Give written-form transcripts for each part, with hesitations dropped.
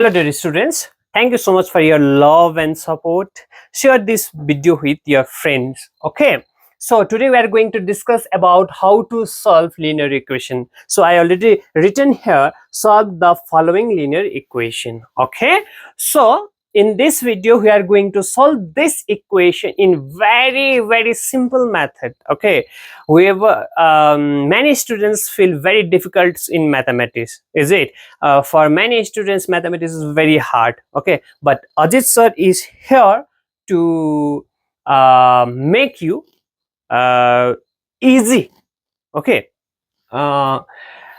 Hello dear students, thank you so much for your love and support. Share this video with your friends. Okay, so today we are going to discuss about how to solve linear equation. So I already written here, solve the following linear equation. Okay, so in this video we are going to solve this equation in very simple method. Okay, whoever many students feel very difficult in mathematics, is it? For many students mathematics is very hard. Okay, but Ajit sir is here to make you easy. Okay,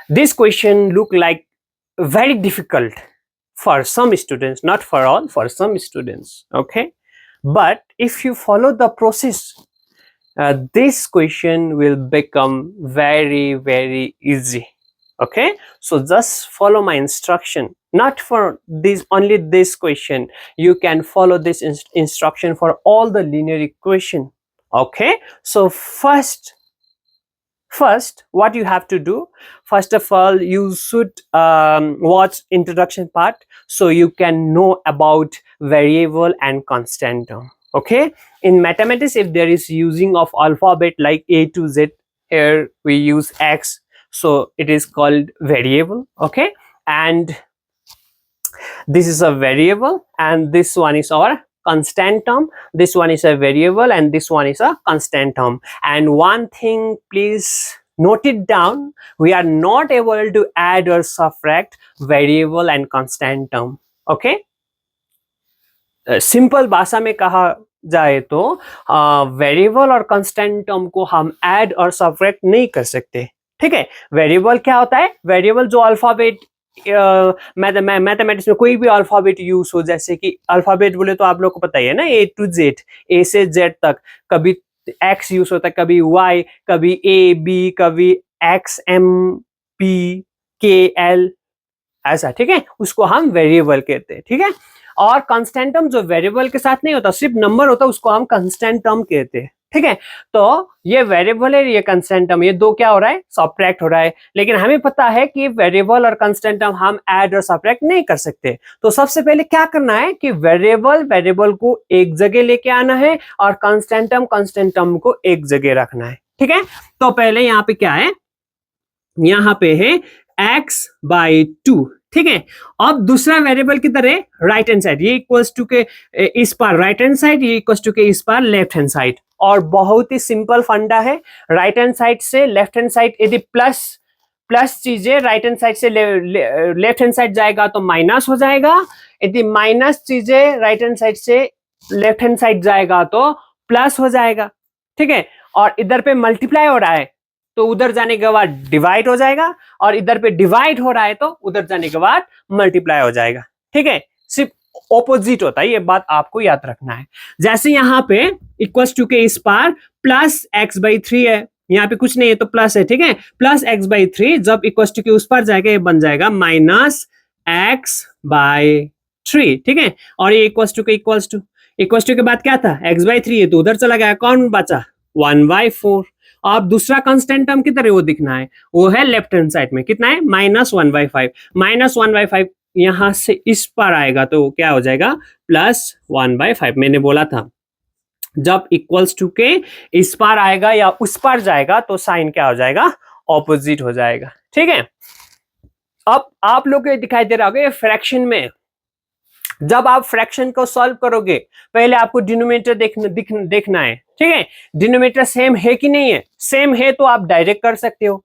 this question look like very difficult for some students, not for all, for some students. Okay, but if you follow the process, this question will become very easy. Okay, so just follow my instruction, not for this only this question, you can follow this instruction for all the linear equation. Okay, so first what you have to do, first of all you should watch introduction part so you can know about variable and constant term. Okay, in mathematics if there is using of alphabet like A to Z, here we use X, so it is called variable. Okay, and this is a variable and this one is our constant term, this one is a variable and this one is a constant term. And one thing, please note it down, we are not able to add or subtract variable and constant term. Okay, simple भाषा में कहा जाए तो variable और constant term को हम add और subtract नहीं कर सकते. ठीक है, वेरिएबल क्या होता है? वेरिएबल जो अल्फाबेट मैथमेटिक्स में कोई भी अल्फाबेट यूज हो, जैसे कि अल्फाबेट बोले तो आप लोग को पता ही है ना, ए टू जेड, ए से जेड तक, कभी एक्स यूज होता है, कभी वाई, कभी ए बी, कभी एक्स एम पी के एल, ऐसा. ठीक है, उसको हम वेरिएबल कहते हैं. ठीक है, और कांस्टेंट टर्म जो वेरिएबल के साथ नहीं होता, सिर्फ नंबर होता है, उसको हम कांस्टेंट टर्म कहते हैं. ठीक है, तो ये वेरिएबल है, ये कांस्टेंट टर्म, ये दो क्या हो रहा है? सबट्रैक्ट हो रहा है. लेकिन हमें पता है कि वेरिएबल और कांस्टेंट टर्म हम ऐड और सबट्रैक्ट नहीं कर सकते. तो सबसे पहले क्या करना है कि वेरिएबल को एक जगह लेके आना है और कांस्टेंट टर्म को एक जगह रखना है. ठीक है, तो पहले यहाँ पे क्या है? यहाँ पे है x बाई 2. ठीक है, अब दूसरा वेरिएबल की तरह राइट हैंड साइड, ये इक्वल्स टू के इस पार राइट हैंड साइड, ये इक्वल्स टू के इस पार लेफ्ट हैंड साइड. और बहुत ही सिंपल फंडा है, राइट हैंड साइड से लेफ्ट हैंड साइड यदि प्लस चीजें राइट हैंड साइड से लेफ्ट हैंड साइड जाएगा तो माइनस हो जाएगा, यदि माइनस चीजें राइट हैंड साइड से लेफ्ट हैंड साइड जाएगा तो प्लस हो जाएगा. ठीक है, और इधर पे मल्टीप्लाई हो रहा है तो उधर जाने के बाद डिवाइड हो जाएगा, और इधर पे डिवाइड हो रहा है तो उधर जाने के बाद मल्टीप्लाई हो जाएगा. ठीक है, सिर्फ ऑपोजिट होता है, ये बात आपको याद रखना है. जैसे यहाँ पे इक्वल्स टू के इस पार प्लस एक्स बाई 3 है, यहाँ पे कुछ नहीं है तो प्लस है. ठीक है, प्लस एक्स बाई 3 जब इक्वल्स टू के उस पार जाएगा, ये बन जाएगा माइनस एक्स बाई 3. ठीक है, और ये इक्वल्स टू के बाद क्या था? एक्स बाई 3 है तो उधर चला गया, कौन बचा? 1/4. अब दूसरा कांस्टेंट टर्म की तरह वो दिखना है, वो है लेफ्ट हैंड साइड में, कितना है? -1/5. -1/5 यहां से इस पर आएगा तो क्या हो जाएगा? +1/5. मैंने बोला था जब इक्वल्स टू के इस पार आएगा या उस पार जाएगा तो साइन क्या हो जाएगा? ऑपोजिट हो जाएगा. ठीक है, अब आप लोग को दिखाई दे रहा होगा, ये फ्रैक्शन में जब आप फ्रैक्शन को सॉल्व करोगे पहले आपको डिनोमिनेटर देखना है. ठीक है, डिनोमिनेटर सेम है कि नहीं है? सेम है तो आप डायरेक्ट कर सकते हो.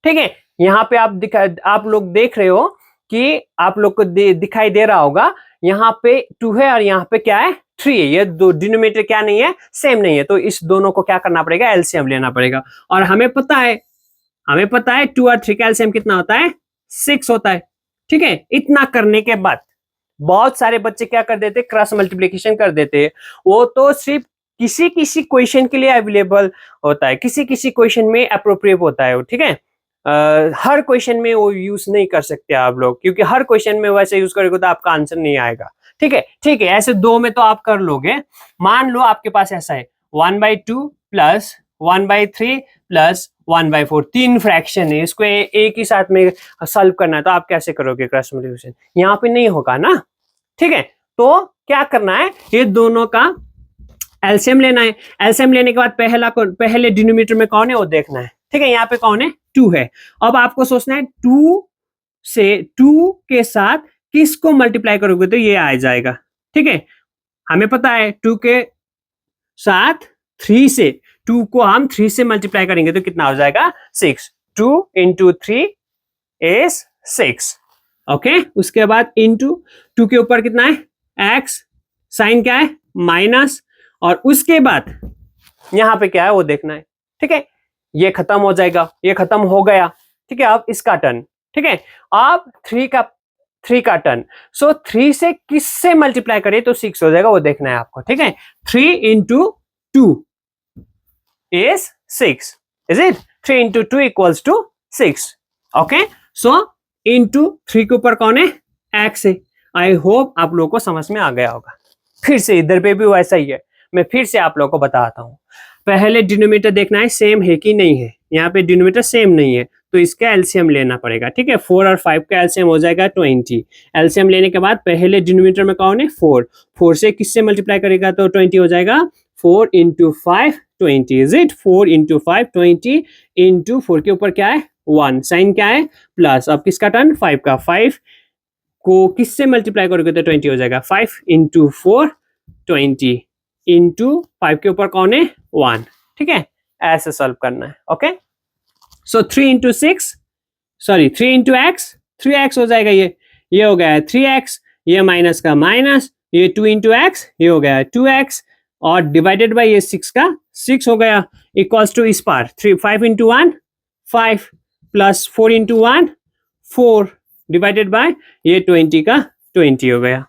ठीक है, यहाँ पे आप लोग देख रहे हो कि आप लोग को दिखाई दे रहा होगा, यहाँ पे 2 है और यहाँ पे क्या है? 3 है. ये दो डिनोमिनेटर क्या नहीं है? सेम नहीं है, तो इस दोनों को क्या करना पड़ेगा? एलसीएम लेना पड़ेगा. और हमें पता है 2 और 3 का एलसीएम कितना होता है? 6 होता है. ठीक है, इतना करने के बाद बहुत सारे बच्चे क्या कर देते? क्रॉस मल्टीप्लिकेशन कर देते. वो तो सिर्फ किसी क्वेश्चन के लिए अवेलेबल होता है, किसी क्वेश्चन में अप्रोप्रिएट होता है. ठीक है, हर क्वेश्चन में वो यूज नहीं कर सकते आप लोग, क्योंकि हर क्वेश्चन में वैसे यूज करोगे तो आपका आंसर नहीं आएगा. ठीक है, ऐसे दो में तो आप कर लोगे. मान लो आपके पास ऐसा है 1/2 प्लस 1/3 प्लस 1/4 तीन फ्रैक्शन है, इसको एक ही साथ में सॉल्व करना है, तो आप कैसे करोगे क्रॉस मल्टीप्लिकेशन? यहाँ पे नहीं होगा ना, ठीक है। तो क्या करना है, ये दोनों का एलसीएम लेना है। एलसीएम लेने के बाद पहले डिनोमिनेटर में कौन है वो देखना है, ठीक है। यहाँ पे कौन है, 2 है। अब आपको सोचना है 2 के साथ किसको मल्टीप्लाई करोगे तो ये आ जाएगा, ठीक है। हमें पता है 2 के साथ 3 से, 2 को हम 3 से मल्टीप्लाई करेंगे तो कितना हो जाएगा, 6। 2 into 3 is 6, ओके। उसके बाद इंटू 2 के ऊपर कितना है, x, साइन क्या है, माइनस, और उसके बाद यहां पे क्या है वो देखना है, ठीक है। ये खत्म हो जाएगा, ये खत्म हो गया, ठीक है। अब इसका टर्न, ठीक है। अब 3 का टर्न, सो 3 से किससे मल्टीप्लाई करें तो 6 हो जाएगा, वो देखना है आपको, ठीक है। 3 into 2 is 6, is it? 3 into 2 equals to 6, okay. So into 3 के ऊपर कौन है, x है। आई होप आप लोगों को समझ में आ गया होगा। फिर से इधर पे भी वैसा ही है, मैं फिर से आप लोगों को बताता हूँ। पहले डिनोमिनेटर देखना है सेम है कि नहीं है, यहाँ पे डिनोमिनेटर सेम नहीं है तो इसका एलसीएम लेना पड़ेगा, ठीक है। 4 और 5 का एलसीएम हो जाएगा 20। एलसीएम लेने के बाद पहले डिनोमिनेटर में कौन है, 4 से किससे मल्टीप्लाई करेगा तो 20 हो जाएगा। 4 into 5 20, is it. 4 into 5 20 into 4 के ऊपर क्या है, 1, साइन क्या है, प्लस। अब किसका टर्न, 5 का। 5 को किससे मल्टीप्लाई करोगे तो 20 हो जाएगा। 5 into 4 20 into 5 के ऊपर कौन है, 1, ठीक है। ऐसे सॉल्व करना है, ओके। सो 3 into 6, sorry 3 into x, 3x हो जाएगा। ये हो गया 3x, ये माइनस का माइनस, ये 2 into x, ये हो गया 2x, और डिवाइडेड बाय ये 6 का 6 हो गया, इक्वल्स टू इस पार 5 into 1 5 plus 4 into 1 4 divided by ये 20 का 20 हो गया,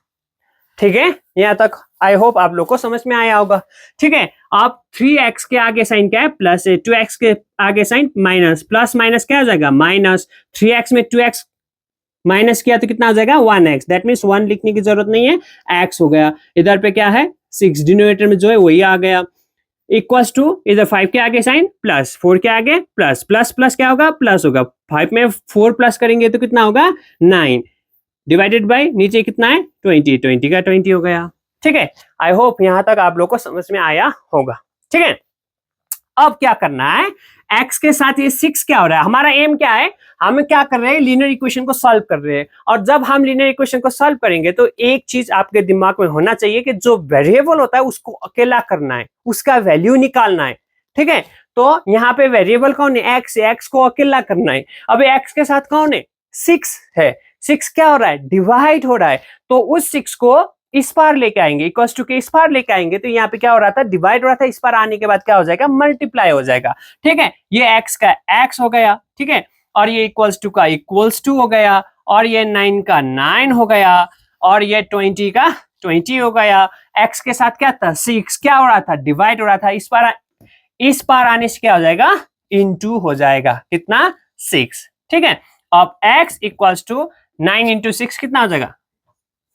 ठीक है। यहाँ तक आई होप आप लोग को समझ में आया होगा, ठीक है। अब 3x के आगे साइन क्या है, प्लस है। 2x के आगे साइन माइनस, प्लस माइनस क्या हो जाएगा, माइनस। 3x में 2x माइनस किया तो कितना हो जाएगा, 1x। दैट मीन्स 1 लिखने की जरूरत नहीं है, x हो गया। इधर पे क्या है, 6, डिनोमिनेटर में जो है वही आ गया, इक्वल्स टू इधर 5 के आगे साइन प्लस, 4 के आगे प्लस, प्लस प्लस क्या होगा, प्लस होगा। 5 में 4 प्लस करेंगे तो कितना होगा, 9, डिवाइडेड बाय नीचे कितना है, 20, 20 का 20 हो गया, ठीक है। आई होप यहां तक आप लोग को समझ में आया होगा, ठीक है। अब क्या करना है, x के साथ ये 6 क्या हो रहा है, हमारा एम क्या है, हम क्या कर रहे हैं, लीनियर इक्वेशन को सॉल्व कर रहे हैं। और जब हम लीनियर इक्वेशन को सॉल्व करेंगे तो एक चीज आपके दिमाग में होना चाहिए कि जो वेरिएबल होता है उसको अकेला करना है, उसका वैल्यू निकालना है, ठीक है। तो यहाँ पे वेरिएबल कौन है, x है, x को अकेला करना है। अब x के साथ कौन है, 6 है। 6 क्या हो रहा है, डिवाइड हो रहा है, तो उस 6 को इस पार लेके आएंगे, इक्वल्स टू के इस पार लेके आएंगे, तो यहाँ पे क्या हो रहा था, डिवाइड हो रहा था, इस पार आने के बाद क्या हो जाएगा, मल्टीप्लाई हो जाएगा, ठीक है। ये x का x हो गया, ठीक है, और ये इक्वल्स टू का इक्वल्स टू हो गया, और ये 9 का 9 हो गया, और ये 20 का 20 हो गया। x के साथ क्या था, 6 क्या हो रहा था, डिवाइड हो रहा था, इस पार आने से क्या हो जाएगा, इनटू हो जाएगा, कितना, 6, ठीक है। अब x इक्वल्स टू 9 into 6 कितना हो जाएगा,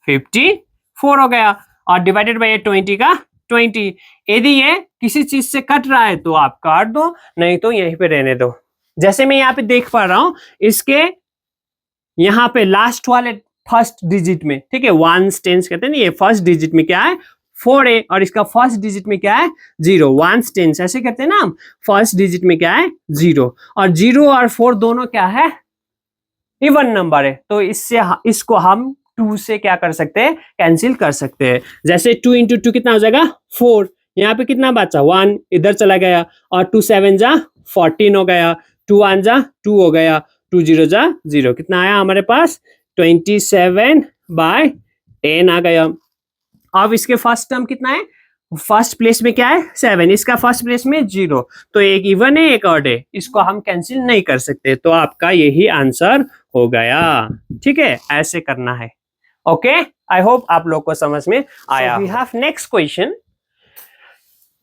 54 हो गया, और डिवाइडेड बाय 20 का 20। यदि ये किसी चीज से कट रहा है तो आप काट दो, नहीं तो यहीं पे रहने दो। जैसे मैं यहाँ पे देख पा रहा हूं, इसके यहाँ पे लास्ट वाले फर्स्ट डिजिट में, ठीक है, 1 टेंस कहते हैं ना, ये फर्स्ट डिजिट में क्या है, 4 है, और इसका फर्स्ट डिजिट में क्या है, 0। 1 टेंस ऐसे करते हैं ना हम, फर्स्ट डिजिट में क्या है, 0, और 0 और 4 दोनों क्या है, इवन नंबर है, तो इसको हम 2 से क्या कर सकते हैं, कैंसिल कर सकते हैं। जैसे 2 into 2 कितना हो जाएगा, 4, यहाँ पे कितना बचा, 1 इधर चला गया, और 2 7 जा 14 हो गया, 2 1 जा 2 हो गया, 2 0 जा 0, कितना आया हमारे पास, 27/10 आ गया। अब इसके फर्स्ट टर्म कितना है, फर्स्ट प्लेस में क्या है, 7, इसका फर्स्ट प्लेस में 0, तो एक इवन है एक ऑड है, इसको हम कैंसिल नहीं कर सकते, तो आपका यही आंसर हो गया, ठीक है। ऐसे करना है, ओके। आई होप आप लोग को समझ में आया। We have next question,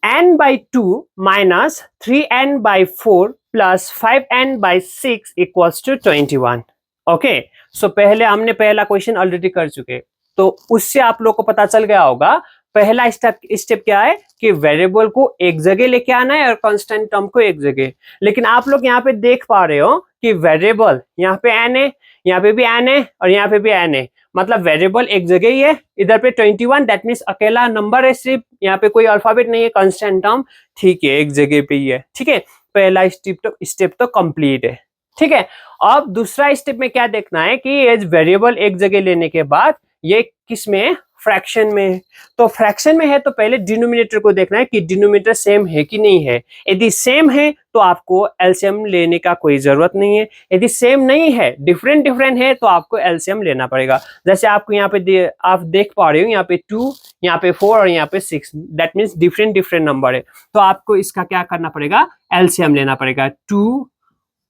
n/2 minus 3n/4 plus 5n/6 equals to 21, okay. So पहले हमने पहला क्वेश्चन ऑलरेडी कर चुके, तो उससे आप लोग को पता चल गया होगा पहला स्टेप क्या है कि वेरिएबल को एक जगह लेके आना है और कांस्टेंट टर्म को एक जगह। लेकिन आप लोग यहाँ पे देख पा रहे हो कि वेरिएबल यहाँ पे n है, यहाँ पे भी n है और यहाँ पे भी n है, मतलब वेरिएबल एक जगह ही है। इधर पे 21 दैट मीन्स अकेला नंबर है सिर्फ, यहाँ पे कोई अल्फाबेट नहीं है, कांस्टेंट टर्म ठीक है एक जगह पे ही है। ठीक है, पहला स्टेप तो कंप्लीट है। ठीक है, अब दूसरा स्टेप में क्या देखना है कि ये वेरिएबल एक जगह लेने के बाद ये किस में है, फ्रैक्शन में है। तो फ्रैक्शन में है तो पहले डिनोमिनेटर को देखना है कि डिनोमिनेटर सेम है कि नहीं है। यदि सेम है तो आपको एलसीएम लेने का कोई जरूरत नहीं है। यदि सेम नहीं है, डिफरेंट है, तो आपको एलसीएम लेना पड़ेगा। जैसे आपको यहाँ पे आप देख पा रहे हो, यहाँ पे 2, यहाँ पे 4 और यहाँ पे 6, दैट मीन्स डिफरेंट नंबर है। तो आपको इसका क्या करना पड़ेगा, एलसीएम लेना पड़ेगा 2,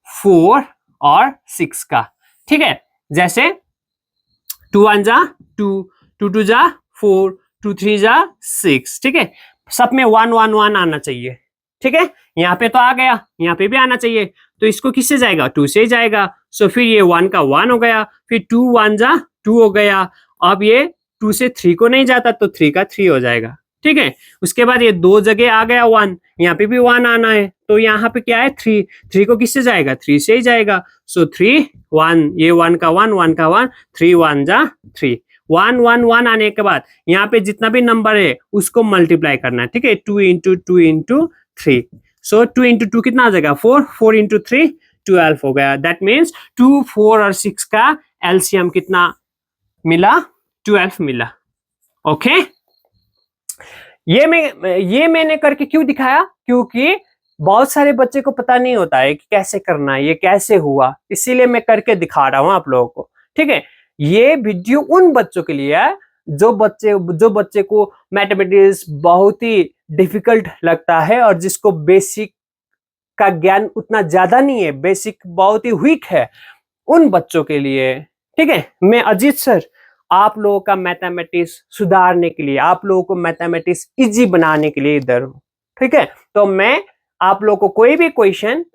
4 और 6 का। ठीक है, जैसे 2 1 जा 2, 2 2 जा 4, 2 3 जा 6। ठीक है, सब में 1 1 1 आना चाहिए। ठीक है, यहाँ पे तो आ गया, यहाँ पे भी आना चाहिए, तो इसको किससे जाएगा, 2 से जाएगा। सो फिर ये 1 का 1 हो गया, फिर 2 1 जा 2 हो गया। अब ये 2 से 3 को नहीं जाता तो 3 का 3 हो जाएगा। ठीक है, उसके बाद ये 2 जगह आ गया 1, यहाँ पे भी 1 आना है, तो यहाँ पे क्या है 3 को किससे जाएगा, 3 से ही जाएगा। सो 3 1, ये 1 का 1 1 का 1, 3 1 जा 3, 1 1 1 आने के बाद यहाँ पे जितना भी नंबर है उसको मल्टीप्लाई करना है। ठीक है, 2 इंटू 2 इंटू 3, सो 2 इंटू 2 कितना आ जाएगा 4, 4 इंटू 3 12 हो गया। दैट मीन्स 2 4 और 6 का एलसीएम कितना मिला, 12 मिला। ओके, ये मैंने करके क्यों दिखाया, क्योंकि बहुत सारे बच्चे को पता नहीं होता है कि कैसे करना है, ये कैसे हुआ, इसीलिए मैं करके दिखा रहा हूं आप लोगों को। ठीक है, ये वीडियो उन बच्चों के लिए है जो बच्चे को मैथमेटिक्स बहुत ही डिफिकल्ट लगता है और जिसको बेसिक का ज्ञान उतना ज्यादा नहीं है, बेसिक बहुत ही वीक है, उन बच्चों के लिए। ठीक है, मैं अजीत सर आप लोगों का मैथमेटिक्स सुधारने के लिए, आप लोगों को मैथमेटिक्स इजी बनाने के लिए इधर हूं। ठीक है, तो मैं आप लोगों को कोई भी क्वेश्चन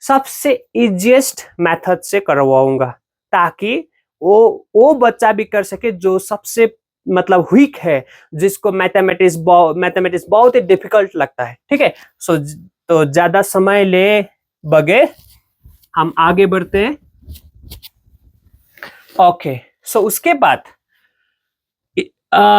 सबसे इजीएस्ट मेथड से करवाऊंगा ताकि वो बच्चा भी कर सके जो सबसे मतलब वीक है, जिसको मैथमेटिक्स बहुत ही डिफिकल्ट लगता है। ठीक है, सो तो ज्यादा समय ले बगैर हम आगे बढ़ते हैं। ओके, सो उसके बाद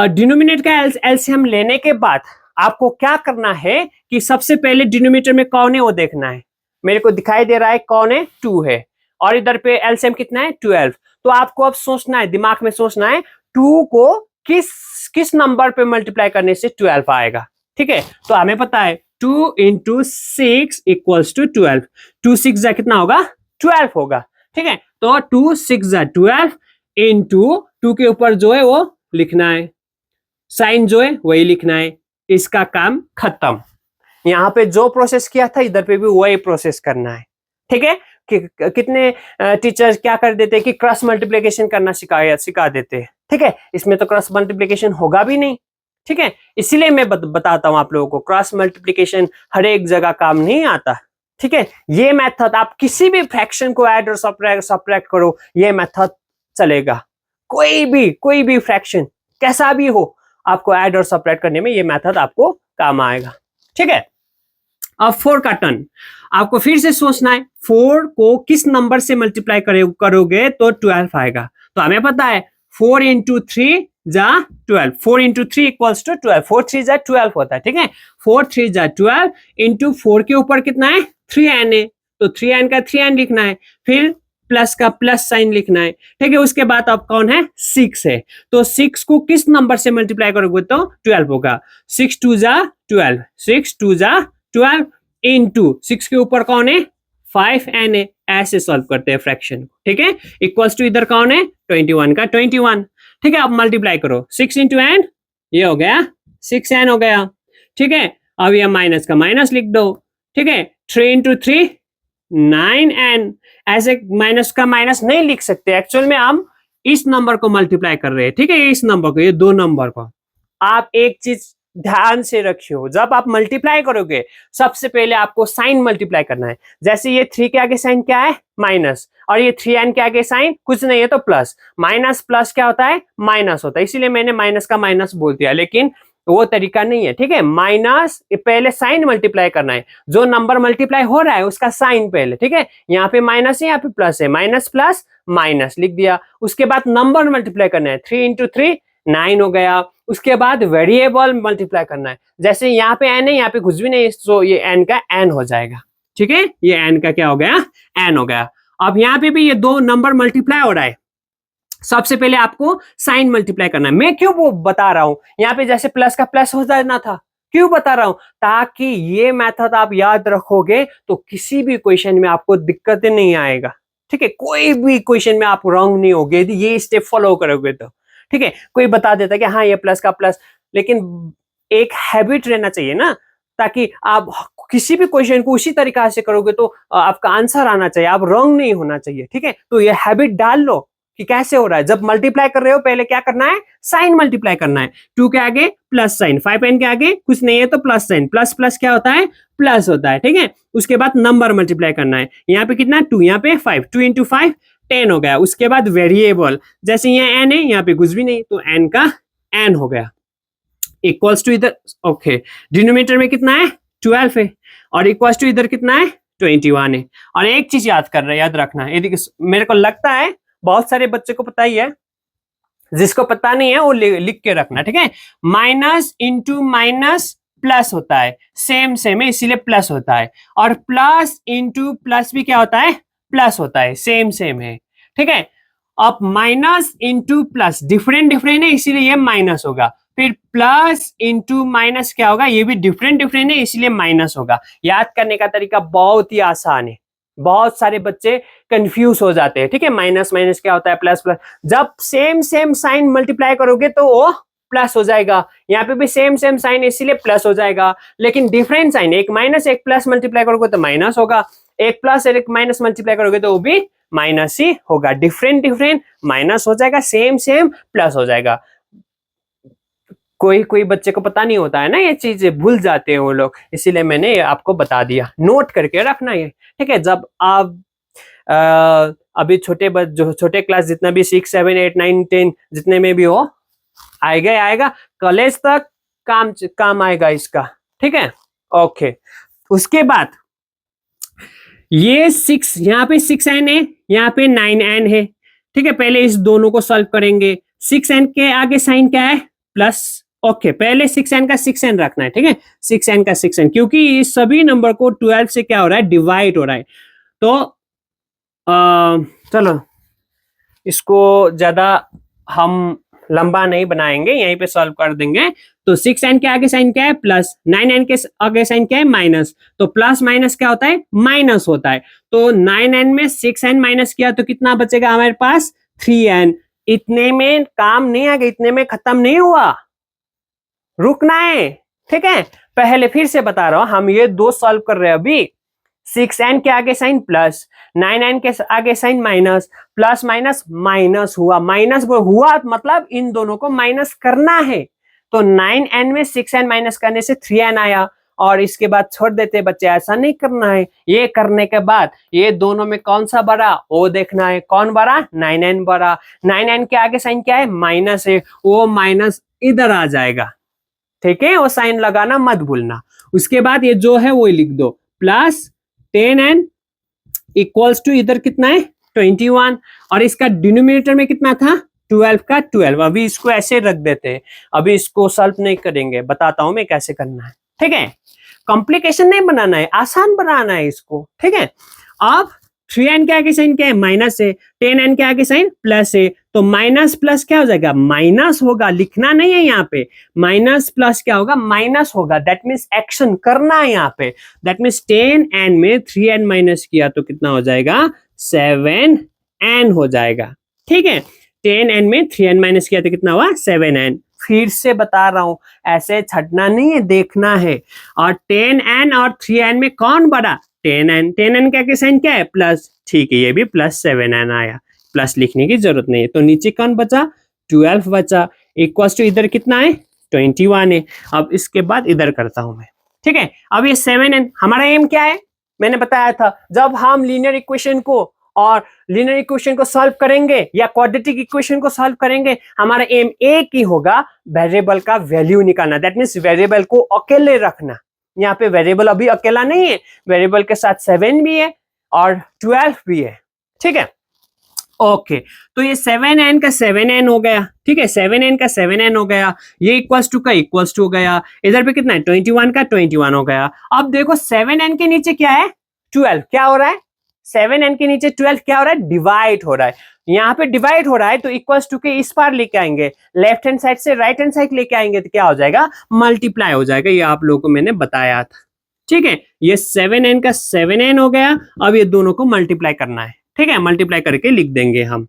डिनोमिनेटर का एलसीएम लेने के बाद आपको क्या करना है कि सबसे पहले डिनोमिनेटर में कौन है वो देखना है। मेरे को दिखाई दे रहा है कौन है, 2 है, और इधर पे एलसीएम कितना है 12। तो आपको अब सोचना है, दिमाग में सोचना है 2 को किस नंबर पे मल्टीप्लाई करने से 12 आएगा। ठीक है, तो हमें पता है 2 इंटू 6 इक्वल्स टू 12, 2 6 जा कितना होगा 12 होगा। ठीक है, तो 2 6 जा 12 इंटू 2 के ऊपर जो है वो लिखना है, साइन जो है वही लिखना है, इसका काम खत्म। यहाँ पे जो प्रोसेस किया था इधर पे भी वही प्रोसेस करना है। ठीक है, कितने टीचर्स क्या कर देते हैं कि क्रॉस मल्टीप्लिकेशन करना सिखा देते हैं। ठीक है, इसमें तो क्रॉस मल्टीप्लिकेशन होगा भी नहीं। ठीक है, इसीलिए मैं बताता हूं आप लोगों को, क्रॉस मल्टीप्लिकेशन हर एक जगह काम नहीं आता। ठीक है, ये मेथड आप किसी भी फ्रैक्शन को ऐड और सब्ट्रैक्ट करो, ये मेथड चलेगा। कोई भी फ्रैक्शन कैसा भी हो, आपको ऐड और सब्ट्रैक्ट करने में ये मेथड आपको काम आएगा। ठीक है, अब 4 का टर्न आपको फिर से सोचना है, 4 को किस नंबर से मल्टीप्लाई करोगे तो 12 आएगा। तो हमें पता है 4 इंटू 3 जा 12, 4 इंटू 3 इक्वल्स टू 12, 4 3 जा 12 होता है। ठीक है, 4 3 जा 12 इंटू 4 के ऊपर कितना है 3n है, तो 3n का 3n लिखना है, फिर प्लस का प्लस साइन लिखना है। ठीक है, उसके बाद अब कौन है 6 है, तो 6 को किस नंबर से मल्टीप्लाई करोगे तो 12 होगा। 6 2 जा 12, 6 2 जा 12 इंटू 6 के ऊपर कौन है 5n है, ऐसे सॉल्व करते हैं फ्रैक्शन। ठीक है, इक्वल्स टू इधर कौन है 21 का 21। ठीक है, अब मल्टीप्लाई करो 6 इंटू n, ये हो गया 6n हो गया। ठीक है, अब ये माइनस का माइनस लिख दो। ठीक है, 3 इंटू 3 9n, ऐसे माइनस का माइनस नहीं लिख सकते, एक्चुअल में हम इस नंबर को मल्टीप्लाई कर रहे हैं। ठीक है, इस नंबर को, ये 2 नंबर को। आप एक चीज ध्यान से रखियो, जब आप मल्टीप्लाई करोगे सबसे पहले आपको साइन मल्टीप्लाई करना है। जैसे ये 3 के आगे साइन क्या है माइनस, और ये 3n के आगे साइन कुछ नहीं है तो प्लस, माइनस प्लस क्या होता है माइनस होता है, इसीलिए मैंने माइनस का माइनस बोल दिया। लेकिन वो तरीका नहीं है, ठीक है। माइनस पहले साइन मल्टीप्लाई करना है, जो नंबर मल्टीप्लाई हो रहा है उसका साइन पहले, ठीक है। यहाँ पे माइनस है, यहाँ पे प्लस है, माइनस प्लस माइनस लिख दिया। उसके बाद नंबर मल्टीप्लाई करना है, 3 इंटू 3 9 हो गया। उसके बाद वेरिएबल मल्टीप्लाई करना है, जैसे यहाँ पे एन है, यहाँ पे कुछ भी नहीं, तो ये एन का एन हो जाएगा, ठीक है। ये एन का क्या हो गया, एन हो गया। अब यहाँ पे भी ये दो नंबर मल्टीप्लाई हो रहा है, सबसे पहले आपको साइन मल्टीप्लाई करना है। मैं क्यों वो बता रहा हूं, यहाँ पे जैसे प्लस का प्लस हो जाना था, क्यों बता रहा हूं, ताकि ये मेथड आप याद रखोगे तो किसी भी क्वेश्चन में आपको दिक्कत नहीं आएगा, ठीक है। कोई भी क्वेश्चन में आप रॉन्ग नहीं होगे यदि ये स्टेप फॉलो करोगे तो, ठीक है। कोई बता देता है कि हाँ ये प्लस का प्लस, लेकिन एक हैबिट रहना चाहिए ना, ताकि आप किसी भी क्वेश्चन को उसी तरीका से करोगे तो आपका आंसर आना चाहिए, आप रॉन्ग नहीं होना चाहिए, ठीक है। तो ये हैबिट डाल लो कि कैसे हो रहा है। जब मल्टीप्लाई कर रहे हो पहले क्या करना है, साइन मल्टीप्लाई करना है। 2 के आगे प्लस साइन, 5n के आगे कुछ नहीं है तो प्लस साइन, प्लस प्लस क्या होता है, प्लस होता है, ठीक है। उसके बाद नंबर मल्टीप्लाई करना है, यहाँ पे कितना 2, यहाँ पे 5, 2 इंटू 5 10 हो गया। उसके बाद वेरिएबल, जैसे यहाँ n है, यहाँ पे कुछ भी नहीं तो n का n हो गया, इक्वल्स टू इधर, ओके। डिनोमिनेटर में कितना है 12 है, और इक्वल्स टू इधर कितना है 21 है। और एक चीज याद कर रहे, याद रखना है, यदि मेरे को लगता है बहुत सारे बच्चे को पता ही है, जिसको पता नहीं है वो लिख के रखना, ठीक है। माइनस इंटू माइनस प्लस होता है, सेम सेम है इसीलिए प्लस होता है, और प्लस इंटू प्लस भी क्या होता है, प्लस होता है, सेम सेम है, ठीक है। अब minus into plus different different है इसीलिए ये माइनस होगा, फिर प्लस इंटू माइनस क्या होगा, ये भी डिफरेंट डिफरेंट है इसीलिए माइनस होगा। याद करने का तरीका बहुत ही आसान है, बहुत सारे बच्चे कंफ्यूज हो जाते हैं, ठीक है। माइनस माइनस क्या होता है, प्लस प्लस, जब सेम सेम साइन मल्टीप्लाई करोगे तो वो प्लस हो जाएगा, यहाँ पे भी सेम सेम साइन इसीलिए प्लस हो जाएगा, लेकिन डिफरेंट साइन, एक माइनस एक प्लस मल्टीप्लाई करोगे तो माइनस होगा, एक प्लस एक माइनस मल्टीप्लाई करोगे तो वो भी माइनस ही होगा। डिफरेंट डिफरेंट माइनस हो जाएगा, सेम सेम प्लस हो जाएगा। कोई कोई बच्चे को पता नहीं होता है ना, ये चीजें भूल जाते हैं वो लोग, इसीलिए मैंने आपको बता दिया, नोट करके रखना ये, ठीक है। जब आप अभी जो छोटे क्लास जितना भी 6, 7, 8, 9, 10 जितने में भी हो, आएगा कॉलेज तक काम आएगा इसका, ठीक है। ओके, उसके बाद ये 6, यहाँ पे 6n है, यहाँ पे 9n है, ठीक है। पहले इस दोनों को सॉल्व करेंगे। 6n के आगे साइन क्या है, प्लस, ओके। पहले 6n का 6n रखना है, ठीक है। 6n का 6n, क्योंकि इस सभी नंबर को 12 से क्या हो रहा है, डिवाइड हो रहा है, तो चलो इसको ज्यादा हम लंबा नहीं बनाएंगे, यहीं पे सॉल्व कर देंगे। तो 6n के आगे साइन क्या है, प्लस, 9n के आगे साइन क्या है, माइनस, तो प्लस माइनस क्या होता है, माइनस होता है। तो 9n में 6n माइनस किया तो कितना बचेगा हमारे पास, 3n। इतने में काम नहीं आ गया, इतने में खत्म नहीं हुआ, रुकना है, ठीक है। पहले फिर से बता रहा हूं, हम ये दो सॉल्व कर रहे हैं अभी। 6n के आगे साइन प्लस, 9n के आगे sign minus, plus minus minus हुआ, माइनस हुआ मतलब इन दोनों को माइनस करना है। तो 9n में 6n माइनस करने से 3n आया, और इसके बाद छोड़ देते बच्चे, ऐसा नहीं करना है। ये करने के बाद ये दोनों में कौन सा बड़ा, वो देखना है, कौन बड़ा, 9n बड़ा। 9n के आगे साइन क्या है, माइनस है, वो माइनस इधर आ जाएगा, ठीक है। वो साइन लगाना मत भूलना। उसके बाद ये जो है वो लिख दो, प्लस 10n इक्वल्स टू इधर कितना है 21, और इसका डिनोमिनेटर में कितना था 12 का 12। अभी इसको ऐसे रख देते हैं, अभी इसको सॉल्व नहीं करेंगे, बताता हूं मैं कैसे करना है, ठीक है। कॉम्प्लिकेशन नहीं बनाना है, आसान बनाना है इसको, ठीक है। अब 3n के आगे साइन क्या है, माइनस है, 10n के आगे साइन प्लस है, तो माइनस प्लस क्या हो जाएगा, माइनस होगा, लिखना नहीं है यहाँ पे, माइनस प्लस क्या होगा, माइनस होगा, दैट मीन्स एक्शन करना है यहाँ पे। दैट मीन्स 10n में 3n माइनस किया तो कितना हो जाएगा, 7n हो जाएगा, ठीक है। 10n में 3n माइनस किया तो कितना हुआ, 7n। फिर से बता रहा हूं, ऐसे छटना नहीं है, देखना है। और 10n और 3n में कौन बड़ा, 10n। 10n के आगे साइन क्या है, प्लस, ठीक है, ये भी प्लस 7n आया, प्लस लिखने की जरूरत नहीं है। तो नीचे कौन बचा, 12 बचा, इक्वल्स टू इधर कितना है 21 है। अब इसके बाद इधर करता हूं मैं, ठीक है। अब ये 7n, हमारा एम क्या है, मैंने बताया था, जब हम लीनियर इक्वेशन को और लीनियर इक्वेशन को सॉल्व करेंगे या क्वाड्रेटिक इक्वेशन को सॉल्व करेंगे, हमारा एम एक ही होगा, वेरिएबल का वैल्यू निकालना। दैट मीन्स वेरिएबल को अकेले रखना। यहाँ पे वेरिएबल अभी अकेला नहीं है, वेरिएबल के साथ 7 भी है और 12 भी है। ठीक है, ओके तो ये 7n का 7n हो गया। ठीक है, 7n का 7n हो गया, ये इक्वल्स टू का इक्वल्स टू हो गया, इधर पे कितना है 21 का 21 हो गया। अब देखो 7n के नीचे क्या है 12, क्या हो रहा है 7n के नीचे 12 क्या हो रहा है, डिवाइड हो रहा है। यहाँ पे डिवाइड हो रहा है तो इक्वल्स टू के इस पार लेके आएंगे, लेफ्ट हैंड साइड से राइट हैंड साइड लेके आएंगे तो क्या हो जाएगा, मल्टीप्लाई हो जाएगा। ये आप लोगों को मैंने बताया था। ठीक है, ये 7n का 7n हो गया। अब ये दोनों को मल्टीप्लाई करना है। ठीक है, मल्टीप्लाई करके लिख देंगे हम।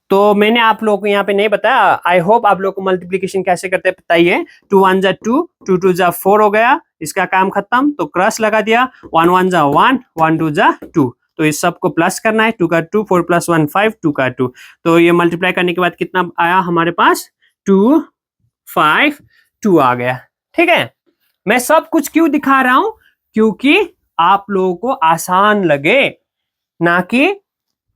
तो मैंने आप लोगों को यहाँ पे नहीं बताया, आई होप आप लोग को मल्टीप्लीकेशन कैसे करते हैं पता ही है। 2 1 जा 2, 2 2 जा 4 हो गया, इसका काम खत्म, तो क्रॉस लगा दिया। 1 1 जा 1, 1 2 जा 2, तो इस सबको प्लस करना है। 2 का 2, 4 + 1 5, 2 का 2, तो ये मल्टीप्लाई करने के बाद कितना आया हमारे पास 2 5 2 आ गया। ठीक है, मैं सब कुछ क्यों दिखा रहा हूं, क्योंकि आप लोगों को आसान लगे, ना कि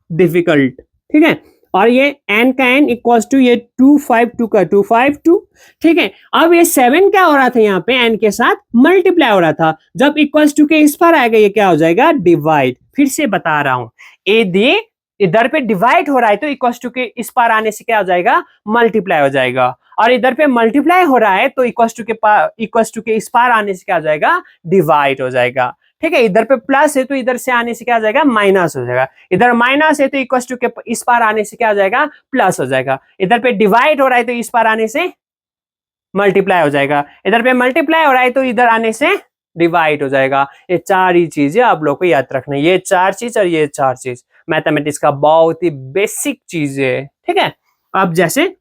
डिफिकल्ट। ठीक है, और ये n का n इक्वल्स टू ये 2 5 2 का 2 5 2। ठीक है, अब ये 7 क्या हो रहा था, यहाँ पे n के साथ मल्टीप्लाई हो रहा था, जब इक्वल्स टू के इस पर आएगा ये क्या हो जाएगा, डिवाइड। फिर से बता रहा हूं, यदि इधर पे डिवाइड हो रहा है तो इक्वल्स टू के इस पार आने से क्या हो जाएगा, मल्टीप्लाई हो जाएगा, और इधर पे मल्टीप्लाई हो रहा है तो इक्वल्स टू के इस पार आने से क्या हो जाएगा, डिवाइड हो जाएगा। ठीक है, इधर पे प्लस है तो इधर से आने से क्या हो जाएगा, माइनस हो जाएगा। इधर माइनस है तो इक्वल्स टू के इस पार आने से क्या हो जाएगा, प्लस हो जाएगा। इधर पे डिवाइड हो रहा है तो इस पार आने से मल्टीप्लाई हो जाएगा, इधर पे मल्टीप्लाई हो रहा है तो इधर आने से डिवाइड हो जाएगा। ये चार ही चीजें आप लोग को याद रखना है, ये चार चीज और ये चार चीज मैथमेटिक्स का बहुत ही बेसिक चीज है। ठीक है, अब जैसे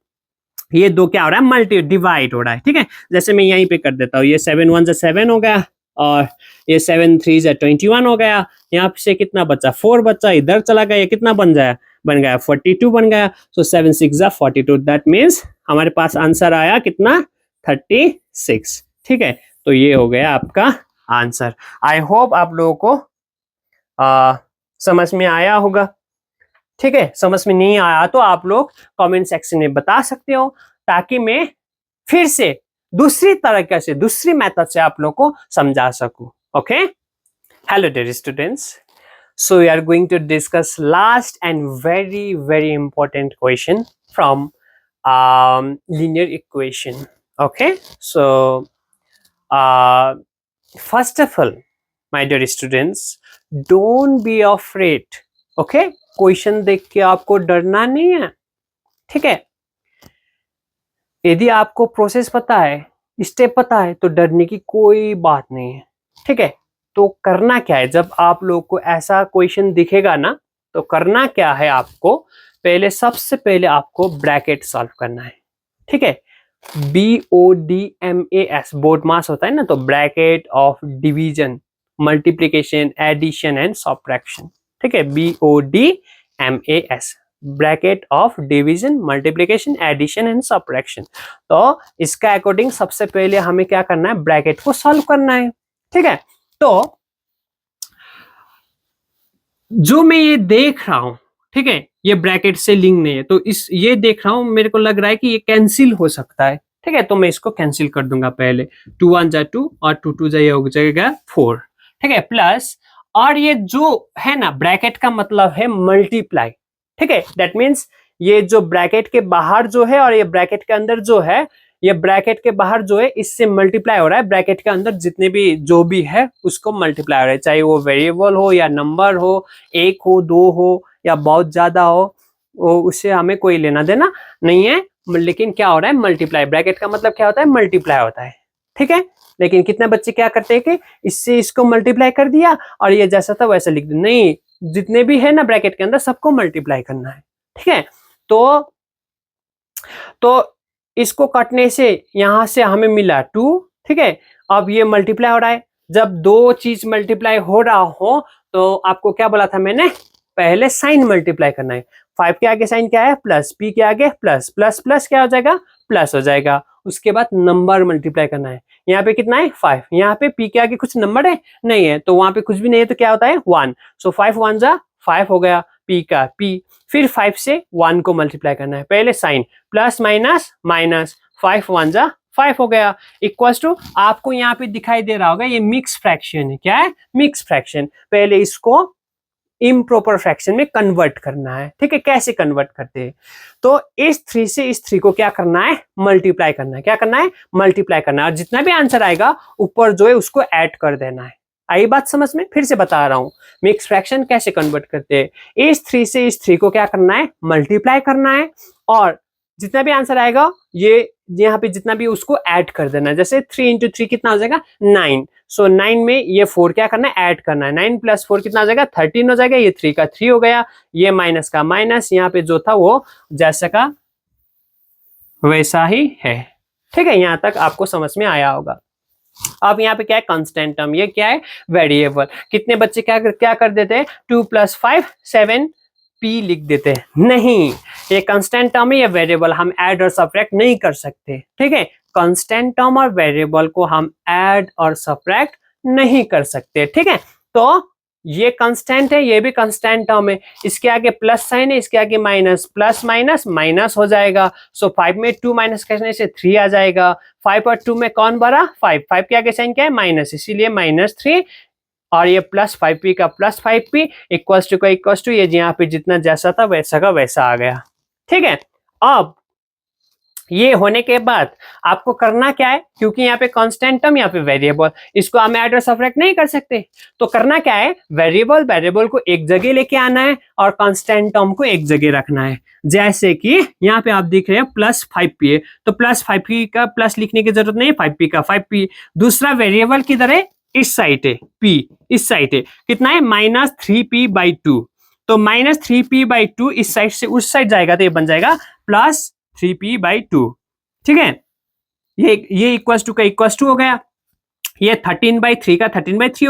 ये दो क्या हो रहा है, मल्टी डिवाइड हो रहा है। ठीक है, जैसे मैं यहीं पे कर देता हूँ, ये 7 1 जा 7 हो गया, और ये 7 3 जा 21 हो गया। यहाँ से कितना बचा, 4 बचा, इधर चला गया, ये कितना बन गया 42 बन गया। सो 7 6 जा 42, दैट मीन्स हमारे पास आंसर आया कितना, 36। ठीक है, तो ये हो गया आपका आंसर। आई होप आप लोगों को समझ में आया होगा। ठीक है, समझ में नहीं आया तो आप लोग कमेंट सेक्शन में बता सकते हो, ताकि मैं फिर से दूसरी तरीके से, दूसरी मेथड से आप लोग को समझा सकूं। Okay, hello dear students, so we are going to discuss last and very very important question from linear equation. Okay, so first of all my dear students, don't be afraid. Okay, question देख के आपको डरना नहीं है। ठीक है, यदि आपको प्रोसेस पता है, स्टेप पता है, तो डरने की कोई बात नहीं है। ठीक है, तो करना क्या है, जब आप लोग को ऐसा क्वेश्चन दिखेगा ना, तो करना क्या है, आपको पहले सबसे पहले आपको ब्रैकेट सॉल्व करना है। ठीक है, BODMAS बोर्ड मास होता है ना, तो bracket of division, multiplication, addition and subtraction. ठीक है, BODMAS bracket of division, multiplication, addition and subtraction. तो इसका अकॉर्डिंग सबसे पहले हमें क्या करना है, ब्रैकेट को सॉल्व करना है। ठीक है, तो जो मैं ये देख रहा हूं, ठीक है, ये ब्रैकेट से लिंक नहीं है, तो इस ये देख रहा हूं, मेरे को लग रहा है कि ये कैंसिल हो सकता है। ठीक है, तो मैं इसको कैंसिल कर दूंगा पहले। 2 1 जा 2 और 2 2 जा ये हो जाएगा 4। ठीक है, प्लस, और ये जो है ना, ब्रैकेट का मतलब है मल्टीप्लाई। ठीक है, दैट मीन्स ये जो ब्रैकेट के बाहर जो है और ये ब्रैकेट के अंदर जो है, ये ब्रैकेट के बाहर जो है इससे मल्टीप्लाई हो रहा है, ब्रैकेट के अंदर जितने भी जो भी है उसको मल्टीप्लाई हो रहा है, चाहे वो वेरिएबल हो या नंबर हो, 1 हो 2 हो या बहुत ज्यादा हो, वो उससे हमें कोई लेना देना नहीं है, लेकिन क्या हो रहा है, मल्टीप्लाई। ब्रैकेट का मतलब क्या होता है, मल्टीप्लाई होता है। ठीक है, लेकिन कितने बच्चे क्या करते हैं कि इससे इसको मल्टीप्लाई कर दिया और ये जैसा था वैसा लिख दिया, नहीं, जितने भी है ना ब्रैकेट के अंदर सबको मल्टीप्लाई करना है। ठीक है, तो इसको काटने से यहां से हमें मिला 2। ठीक है, अब ये मल्टीप्लाई हो रहा है, जब दो चीज मल्टीप्लाई हो रहा हो तो आपको क्या बोला था मैंने, पहले साइन मल्टीप्लाई करना है। 5 के आगे साइन क्या है, प्लस, p के आगे प्लस, प्लस प्लस क्या हो जाएगा, प्लस हो जाएगा, उसके बाद नंबर मल्टीप्लाई करना है। यहाँ पे कितना है 5, यहाँ पे p के आगे कुछ नंबर है नहीं है, तो वहां पे कुछ भी नहीं है तो क्या होता है 1। सो 5 1 जा 5 हो गया, p का p। फिर 5 से 1 को मल्टीप्लाई करना है, पहले साइन प्लस माइनस माइनस, 5 1 जा 5 हो गया, इक्वल्स टू आपको यहाँ पे दिखाई दे रहा होगा ये मिक्स फ्रैक्शन है। क्या है? Mix fraction. पहले इसको इम्प्रॉपर फ्रैक्शन में कन्वर्ट करना है। ठीक है, कैसे कन्वर्ट करते हैं? तो इस 3 से इस 3 को क्या करना है? मल्टीप्लाई करना है। क्या करना है? मल्टीप्लाई करना है, और जितना भी आंसर आएगा ऊपर जो है उसको ऐड कर देना है। आई बात समझ में? फिर से बता रहा हूं मिक्स फ्रैक्शन कैसे कन्वर्ट करते हैं। इस 3 से इस 3 को क्या करना है? मल्टीप्लाई करना है, और जितना भी आंसर आएगा ये यहाँ पे जितना भी उसको ऐड कर देना है। जैसे 3 इंटू 3 कितना हो जाएगा? 9। सो 9 में ये 4 क्या करना है? ऐड करना है। 9 प्लस 4 कितना हो जाएगा? 13 हो जाएगा। ये 3 का 3 हो गया, ये माइनस का माइनस, यहाँ पे जो था वो जैसा का वैसा ही है। ठीक है, यहाँ तक आपको समझ में आया होगा। अब यहाँ पे क्या है? Constant term. ये क्या है? वेरिएबल। कितने बच्चे क्या कर देते हैं? 2 + 5 7 p लिख देते हैं। नहीं, ये कांस्टेंट टर्म है, ये वेरिएबल, हम ऐड और सब्ट्रैक्ट नहीं कर सकते। ठीक है, कांस्टेंट टर्म और वेरिएबल को हम ऐड और सब्ट्रैक्ट नहीं कर सकते। ठीक है, तो ये कांस्टेंट है, ये भी कांस्टेंट टर्म है, इसके आगे प्लस साइन है, इसके आगे माइनस, प्लस माइनस माइनस हो जाएगा। सो 5 में 2 माइनस करने से 3 आ जाएगा। 5 और 2 में कौन बड़ा? 5। 5 के आगे साइन क्या है? माइनस, इसीलिए -3, और ये प्लस 5p का प्लस 5p इक्वल्स टू का इक्वल्स टू ये यहाँ पे जितना जैसा था वैसा का वैसा आ गया। ठीक है, अब ये होने के बाद आपको करना क्या है? क्योंकि यहाँ पे कांस्टेंट टर्म, यहाँ पे वेरिएबल, इसको हम ऐड और सब्ट्रैक्ट नहीं कर सकते, तो करना क्या है? वेरिएबल को एक जगह लेके आना है और कांस्टेंट टर्म को एक जगह रखना है। जैसे कि यहाँ पे आप देख रहे हैं प्लस 5p है, तो प्लस 5p का प्लस लिखने की जरूरत नहीं है, 5p का 5p। दूसरा वेरिएबल किधर है? इस साइड है, p इस साइड है, कितना है? -3p/2। तो -3p/2 इस साइड से उस साइड जाएगा तो ये बन जाएगा +3p/2। ठीक है, ये इक्वल्स टू का इक्वल्स टू हो गया, ये 13/3 का 13/3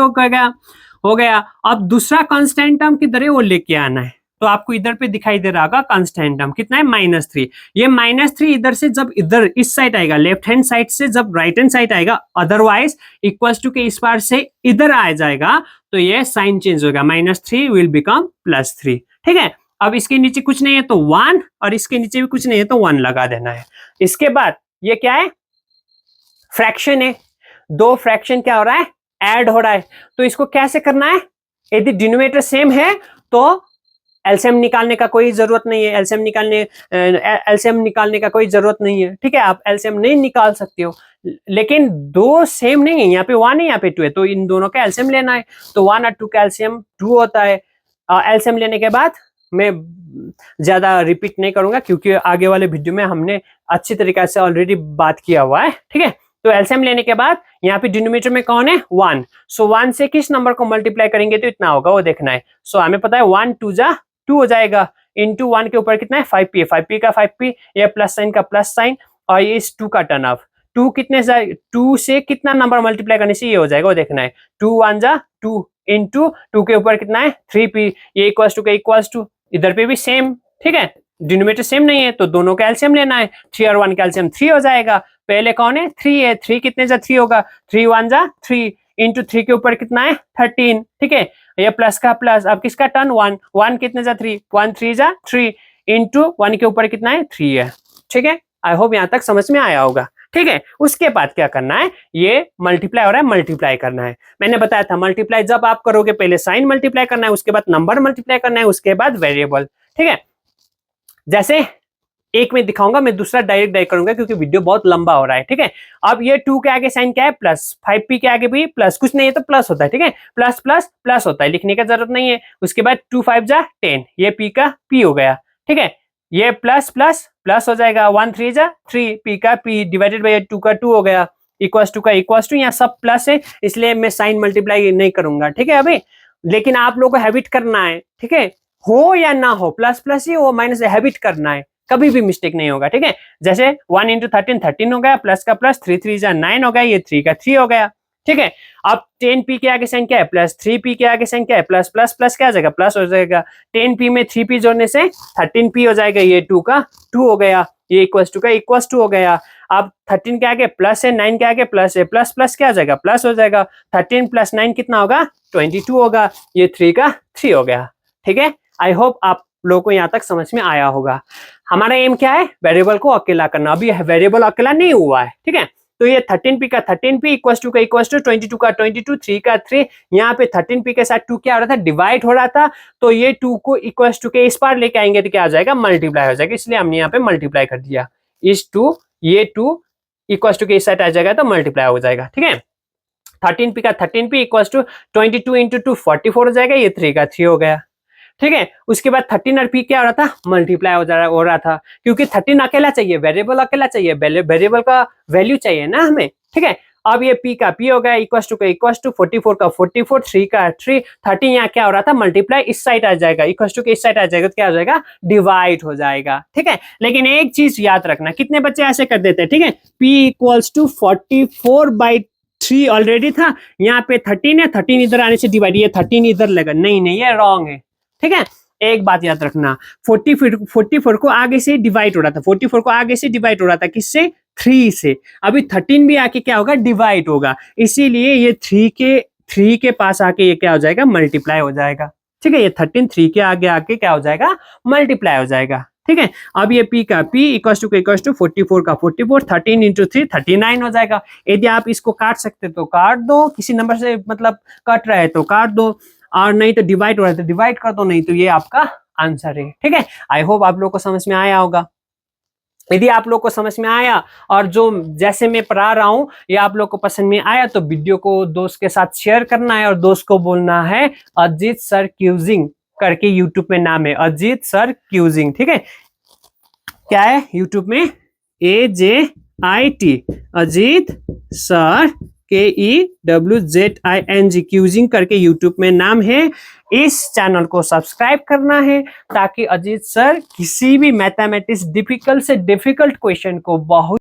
हो गया। अब दूसरा कांस्टेंट टर्म किधर है? वो लेके आना है। तो आपको इधर पे दिखाई दे रहा होगा कांस्टेंट टर्म कितना है? -3। ये -3 इधर से जब इधर इस साइड आएगा, लेफ्ट हैंड साइड से जब राइट हैंड साइड आएगा, अदरवाइज इक्वल्स टू के इस पार से इधर आ जाएगा, तो ये साइन चेंज होगा, -3 विल बिकम +3। ठीक है, अब इसके नीचे कुछ नहीं है तो 1, और इसके नीचे भी कुछ नहीं है तो 1 लगा देना है। इसके बाद ये क्या है? फ्रैक्शन है, दो फ्रैक्शन क्या हो रहा है? ऐड हो रहा है। तो इसको कैसे करना है? यदि डिनोमिनेटर सेम है तो एलसीएम निकालने का कोई जरूरत नहीं है, एलसीएम निकालने का कोई जरूरत नहीं है। ठीक है, आप एलसीएम नहीं निकाल सकते हो, लेकिन दो सेम नहीं है, यहाँ पे 1 है यहाँ पे 2 है, तो इन दोनों का एलसीएम लेना है। तो 1 और 2 का एलसीएम 2 होता है। एलसीएम लेने के बाद मैं ज्यादा रिपीट नहीं करूंगा क्योंकि आगे वाले वीडियो में हमने अच्छी तरीके से ऑलरेडी बात किया हुआ है। ठीक है, तो एलसीएम लेने के बाद यहाँ पे डिनोमिनेटर में कौन है? 1। सो 1 से किस नंबर को मल्टीप्लाई करेंगे तो इतना होगा, वो देखना है। सो हमें पता है 1 2 जा 2 हो जाएगा, इंटू 1 के ऊपर कितना है? 5p, 5p का 5p, ये प्लस साइन का प्लस साइन, और ये इस 2 का टर्न ऑफ। 2 कितने से 2 से कितना नंबर मल्टीप्लाई करने से ये हो जाएगा, वो देखना है। 2 1 जा 2, इंटू 2 के ऊपर कितना है? 3p, ये इक्वल्स टू का इक्वल्स टू, इधर पे भी सेम। ठीक है, डिनोमिनेटर सेम नहीं है तो दोनों का एलसीएम लेना है। 3 और 1 का एलसीएम 3 हो जाएगा। पहले कौन है? 3 है, 3 कितने जा 3 होगा, 3 1 जा 3, इंटू 3 के ऊपर कितना है? 13। ठीक है, ये प्लस का प्लस, अब किसका टर्न? 1, 1 कितने जा 3, 1 3 जा 3, इंटू 1 के ऊपर कितना है? 3 है। ठीक है, आई होप यहाँ तक समझ में आया होगा। ठीक है, उसके बाद क्या करना है? ये मल्टीप्लाई हो रहा है, मल्टीप्लाई करना है। मैंने बताया था मल्टीप्लाई जब आप करोगे पहले साइन मल्टीप्लाई करना है, उसके बाद नंबर मल्टीप्लाई करना है, उसके बाद वेरिएबल। ठीक है, जैसे एक में दिखाऊंगा, मैं दूसरा डायरेक्ट करूंगा क्योंकि वीडियो बहुत लंबा हो रहा है। ठीक है, अब ये 2 के आगे साइन क्या है? प्लस, 5p के आगे भी प्लस, कुछ नहीं है तो प्लस होता है। ठीक है, प्लस प्लस प्लस होता है, लिखने की जरूरत नहीं है। उसके बाद 2 5 जा 10, ये p का p हो गया। ठीक है, ये प्लस प्लस प्लस हो जाएगा, 1 3 जा 3, p का p डिवाइडेड बाय 2 का 2 हो गया, इक्वल्स टू का इक्वल्स टू, यहाँ सब प्लस है इसलिए मैं साइन मल्टीप्लाई नहीं करूंगा। ठीक है, अभी लेकिन आप लोगों को हैबिट करना है। ठीक है, हो या ना हो, प्लस प्लस ही हो माइनस, हैबिट करना है, कभी भी मिस्टेक नहीं होगा। ठीक है, जैसे 1 इंटू 13 13 हो गया, प्लस का प्लस, 3 3 जा 9 हो गया, ये 3 का 3 हो गया। ठीक है, अब 10p के आगे साइन क्या है? प्लस, 3p के आगे साइन क्या है? प्लस प्लस प्लस क्या आ जाएगा? प्लस हो जाएगा। 10p में 3p जोड़ने से 13p हो जाएगा, ये 2 का 2 हो गया, ये इक्वल्स टू का इक्वल्स टू हो गया। अब 13 के आगे प्लस है, 9 के आगे प्लस है, प्लस प्लस क्या आ जाएगा, प्लस हो जाएगा। 13 प्लस 9 कितना होगा, 22 होगा। ये 3 का 3 हो गया। ठीक है, आई होप आप लोगों को यहाँ तक समझ में आया होगा। हमारा एम क्या है, वेरिएबल को अकेला करना। अभी वेरिएबल अकेला नहीं हुआ है, ठीक है। तो ये 13p का 13p इक्वल टू 22 का 22, 3 का 3। यहाँ पे 13p के साथ 2 क्या हो रहा था, डिवाइड हो रहा था। तो ये 2 को इक्वल टू के इस पार लेके आएंगे तो क्या आ जाएगा, मल्टीप्लाई हो जाएगा। इसलिए हमने यहाँ पे मल्टीप्लाई कर दिया। इस 2 ये 2 इक्वल टू के इस साइड आ जाएगा तो मल्टीप्लाई हो जाएगा। ठीक है, 13p का 13p इक्वल टू 22 इंटू 2 44 हो जाएगा। ये 3 का 3 हो गया। ठीक है, उसके बाद 13 और p क्या हो रहा था, मल्टीप्लाई हो रहा था, क्योंकि 13 अकेला चाहिए, वेरिएबल अकेला चाहिए, वेरिएबल का वैल्यू चाहिए ना हमें। ठीक है, अब ये p का p हो गया इक्वल टू 44 का 44, 3 का 3, 13 यहाँ क्या हो रहा था, मल्टीप्लाई इस साइड आ जाएगा, इक्वल टू के इस साइड आ जाएगा तो क्या हो जाएगा, डिवाइड हो जाएगा। ठीक है, लेकिन एक चीज याद रखना, कितने बच्चे ऐसे कर देते हैं। ठीक है, p इक्वल्स टू 44/3 ऑलरेडी था, यहाँ पे 13 है, 13 इधर आने से डिवाइड, ये 13 इधर लगा, नहीं ये रॉन्ग है। ठीक है, एक बात याद रखना, 44 को आगे से डिवाइड हो रहा था, 44 को आगे से डिवाइड हो रहा था, किससे, 3 से। अभी 13 भी आके क्या होगा, डिवाइड होगा, इसीलिए ये 3 के पास आके ये क्या हो जाएगा, मल्टीप्लाई हो जाएगा। ठीक है, ये 13 3 के आगे आके क्या हो जाएगा, मल्टीप्लाई हो जाएगा। ठीक है, अब ये p का p इक्वल टू 44 का 44, 13 इंटू 3 39 हो जाएगा। यदि आप इसको काट सकते तो काट दो, किसी नंबर से मतलब कट रहा है तो काट दो, और नहीं तो डिवाइड हो रहा है तो डिवाइड कर दो, नहीं तो ये आपका आंसर है। ठीक है, आई होप आप लोगों को समझ में आया होगा। यदि आप लोग को समझ में आया और जो जैसे मैं पढ़ा रहा हूँ ये आप लोग को पसंद में आया तो वीडियो को दोस्त के साथ शेयर करना है और दोस्त को बोलना है अजीत सर क्यूजिंग करके यूट्यूब में नाम है, अजीत सर क्यूजिंग। ठीक है, क्या है यूट्यूब में, AJIT Ajit sir KEWZING causing करके यूट्यूब में नाम है। इस चैनल को सब्सक्राइब करना है ताकि अजीत सर किसी भी मैथमेटिक्स डिफिकल्ट से डिफिकल्ट क्वेश्चन को बहुत